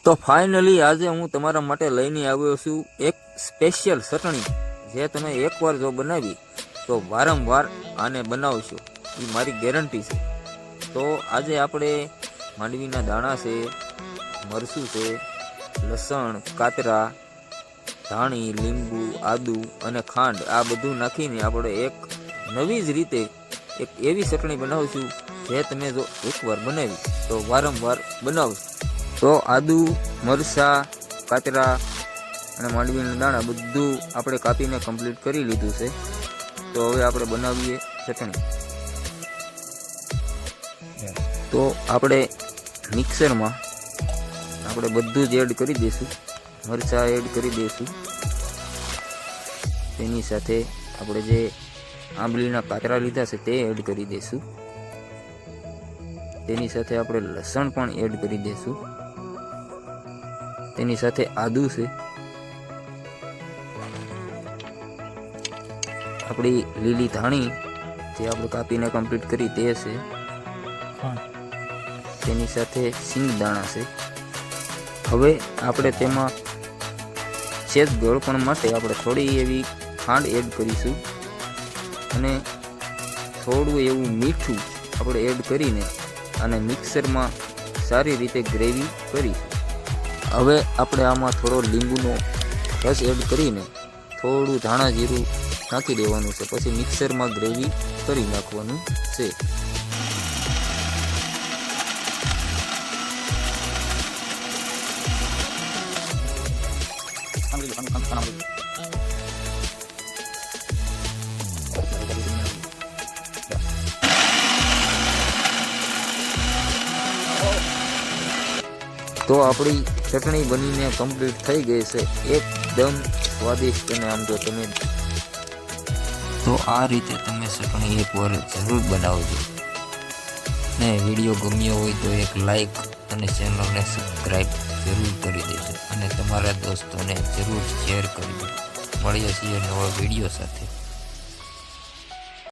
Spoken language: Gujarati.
તો ફાઇનલી આજે હું તમારા માટે લઈને આવ્યો છું એક સ્પેશિયલ ચટણી, જે તમે એકવાર જો બનાવી તો વારંવાર આને બનાવશો, એ મારી ગેરંટી છે। તો આજે આપણે માંડવીના દાણા છે, મરચું છે, લસણ, કાતરા, ધાણી, લીંબુ, આદુ અને ખાંડ, આ બધું નાખીને આપણે એક નવી જ રીતે એક એવી ચટણી બનાવશું જે તમે જો એકવાર બનાવી તો વારંવાર બનાવશો। તો આદુ, મરચાં, કાતરા અને માંડવીના દાણા બધું આપણે કાપીને કમ્પ્લીટ કરી લીધું છે। તો હવે આપણે બનાવીએ ચટણી। તો આપણે મિક્સરમાં આપણે બધું જ એડ કરી દઈશું। મરચાં એડ કરી દઈશું, તેની સાથે આપણે જે આંબલીના કાતરા લીધા છે તે એડ કરી દઈશું, તેની સાથે આપણે લસણ પણ એડ કરી દઈશું, તેની સાથે આદુ છે, આપણી લીલી ધાણી જે આપણે કાપીને કમ્પ્લીટ કરી તે છે, તેની સાથે સિંગ દાણા છે। હવે આપણે તેમાં સેજ ગળપણ માટે આપણે થોડી એવી ખાંડ એડ કરીશું અને થોડું એવું મીઠું આપણે એડ કરીને અને મિક્સરમાં સારી રીતે ગ્રેવી કરીશું। હવે આપણે આમાં થોડો લીંબુનો રસ એડ કરીને થોડું ધાણા જીરું નાખી દેવાનું છે, પછી મિક્સરમાં ગ્રેવી કરી નાખવાનું છે। તો આપણી ચટણી બનીને કમ્પ્લીટ થઈ ગઈ છે, એકદમ સ્વાદિષ્ટ। અને આમ જો તમે તો આ રીતે તમે ચટણી એકવાર જરૂર બનાવજો, ને વિડીયો ગમ્યો હોય તો એક લાઈક અને ચેનલને સબસ્ક્રાઈબ જરૂર કરી દેજો અને તમારા દોસ્તોને જરૂર શેર કરજો। મળીએ છીએ નવા વિડીયો સાથે।